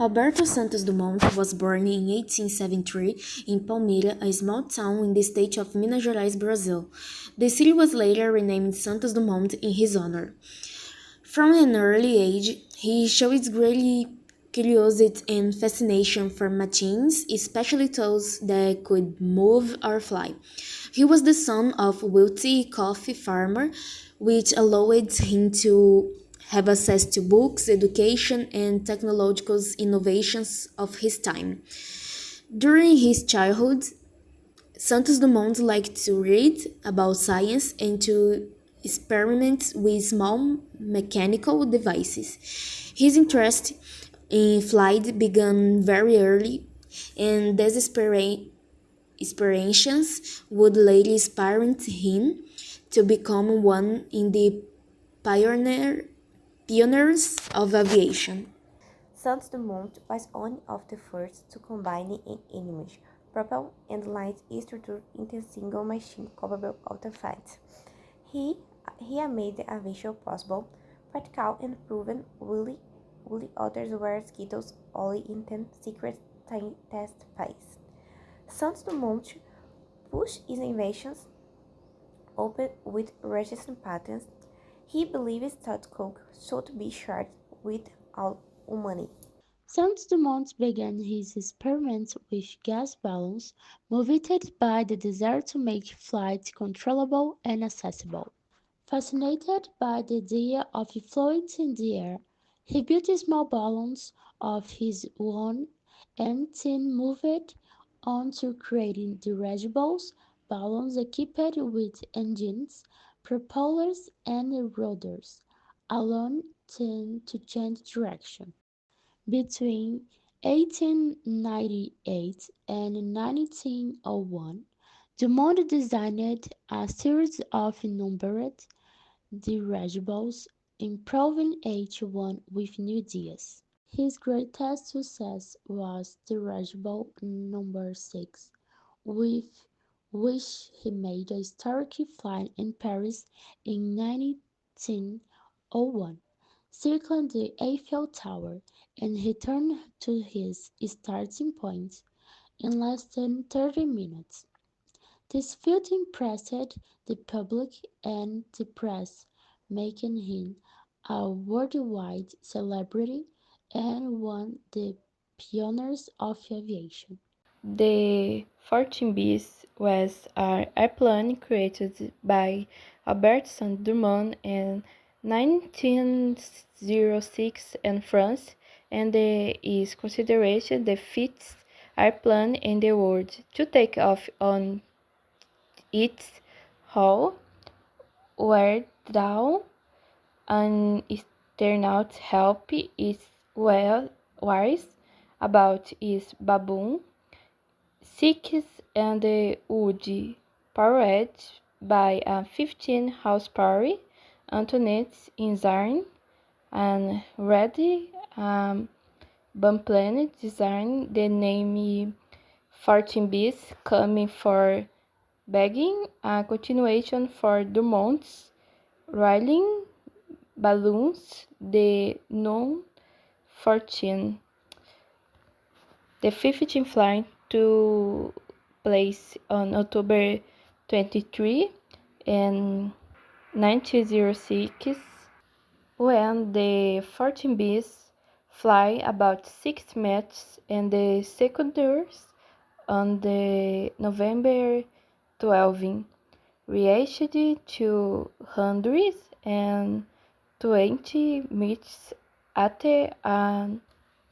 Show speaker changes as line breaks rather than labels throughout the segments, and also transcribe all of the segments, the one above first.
Alberto Santos Dumont was born in 1873 in Palmira, a small town in the state of Minas Gerais, Brazil. The city was later renamed Santos Dumont in his honor. From an early age, he showed great curiosity and fascination for machines, especially those that could move or fly. He was the son of a wealthy coffee farmer, which allowed him to have access to books, education, and technological innovations of his time. During his childhood, Santos Dumont liked to read about science and to experiment with small mechanical devices. His interest in flight began very early, and these experiences would later inspire him to become one in the pioneers of aviation.
Santos Dumont was one of the first to combine an image, propel, and light structure into a single machine capable of the flight. He, he made the aviation possible, practical and proven, while others were scheduled only in 10 secret test phase. Santos Dumont pushed his inventions open with registered patents. He believed that Coke should be shared with all humanity.
Santos Dumont began his experiments with gas balloons, motivated by the desire to make flight controllable and accessible. Fascinated by the idea of floating in the air, he built small balloons of his own and then moved on to creating dirigible balloons equipped with engines, propellers, and rotors, allowing them to change direction. Between 1898 and 1901, Dumont designed a series of numbered dirigibles, improving each one with new ideas. His greatest success was dirigible number 6, with which he made a historic flight in Paris in 1901, circling the Eiffel Tower, and returned to his starting point in less than 30 minutes. This feat impressed the public and the press, making him a worldwide celebrity and one of the pioneers of aviation.
The 14bis was an airplane created by Albert Saint-Dumont in 1906 in France, and is considered the fifth airplane in the world to take off on its hull, were down, and astronaut help is well wise about its baboon. Six and would powered by a 15 horsepower Antoinette engine and ready biplane design. The name 14 bis coming for begging a continuation for Dumont's Rilling balloons, the non 14. The 15th flight took place on October 23 in 1906, when the 14 bees fly about 6 meters, and the secondaries on the November 12 reached 220 meters at a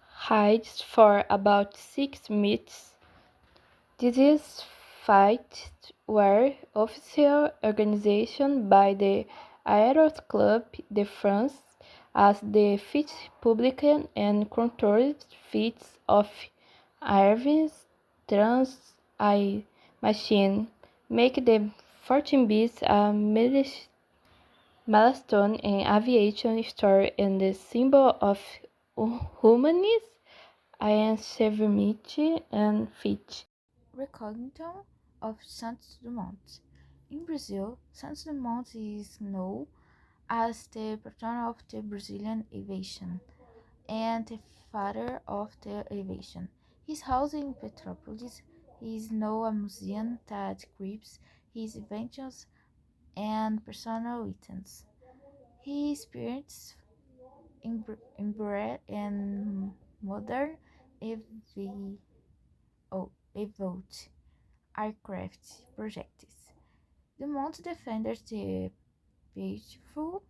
height for about 6 meters. These fights were officially organized by the Aero Club de France as the fifth public and controlled feats of Irving's trans machine, make the 14 beats a milestone in aviation history and the symbol of humanism and sovereignty and fit.
Recognition of Santos Dumont. In Brazil, Santos Dumont is known as the patron of the Brazilian aviation, and the father of the aviation. His house in Petropolis is now a museum that describes his inventions and personal items. He experience embedded in modern ev- evolved aircraft projects. The Mount defenders the peaceful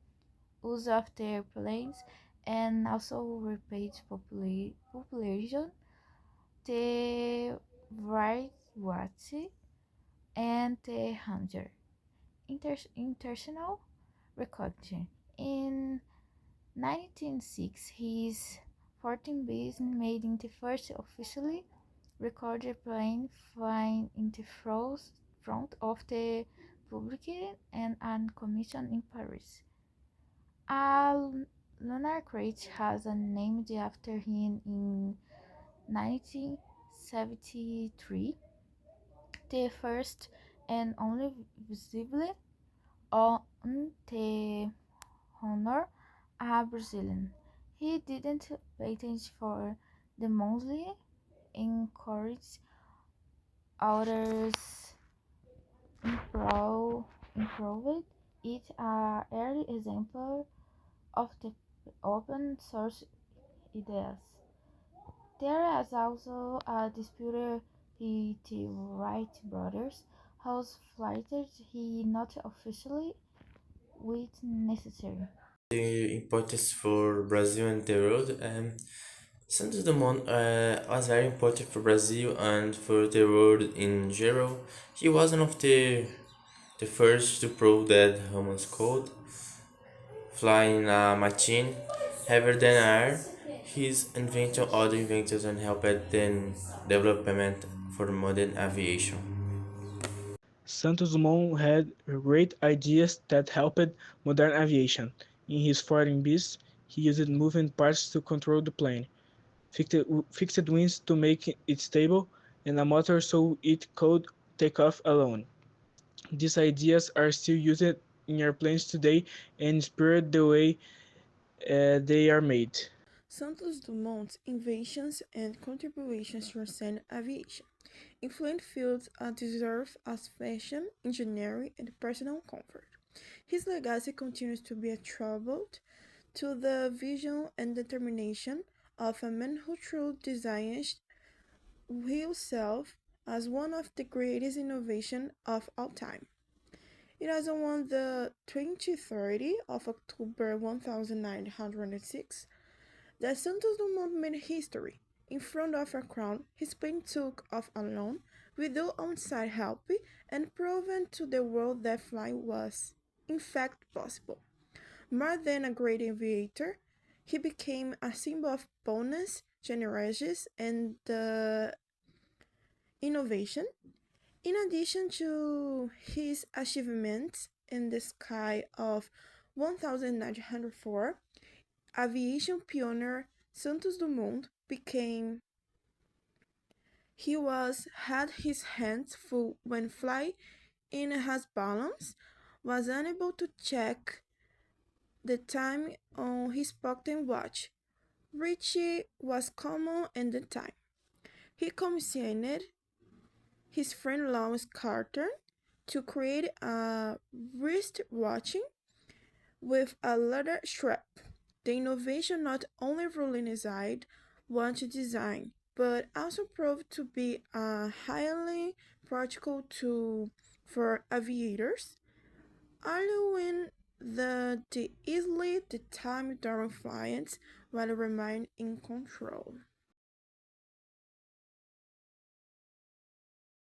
use of their planes and also repeat population, the variety and the hunger. International recognition. In 1906, his 14 bees made in the first officially recorded plane flying in the front of the public and an commission in Paris. A lunar crater has a named after him in 1973, the first and only visible on the honor a Brazilian. He didn't patent for the monthly encourage others improved it an early example of the open source ideas. There is also a dispute with the Wright brothers, whose flights he not officially with necessary.
The importance for Brazil and the world. Santos Dumont was very important for Brazil and for the world in general. He was one of the first to prove that humans could fly in a machine heavier than air. His invention other inventors and helped the development for modern aviation.
Santos Dumont had great ideas that helped modern aviation. In his foreign beast, he used moving parts to control the plane, fixed wings to make it stable, and a motor so it could take off alone. These ideas are still used in airplanes today and inspired the way they are made.
Santos Dumont's inventions and contributions transcend aviation, influencing fields as diverse as fashion, engineering, and personal comfort. His legacy continues to be attributed to the vision and determination of a man who truly designs himself as one of the greatest innovations of all time. It has on the 2030 of October 1906 that Santos Dumont made history. In front of a crowd, his plane took off alone, without outside help, and proven to the world that flying was, in fact, possible. More than a great aviator, he became a symbol of boldness, generosity, and innovation. In addition to his achievements in the sky of 1904, aviation pioneer Santos Dumont became he was had his hands full when flying in his balloons, was unable to check the time on his pocket watch, which was common at the time. He commissioned his friend Lawrence Carter to create a wristwatch with a leather strap. The innovation not only revolutionized watch design, but also proved to be a highly practical tool for aviators, allowing the easily the time during flights while remain in control.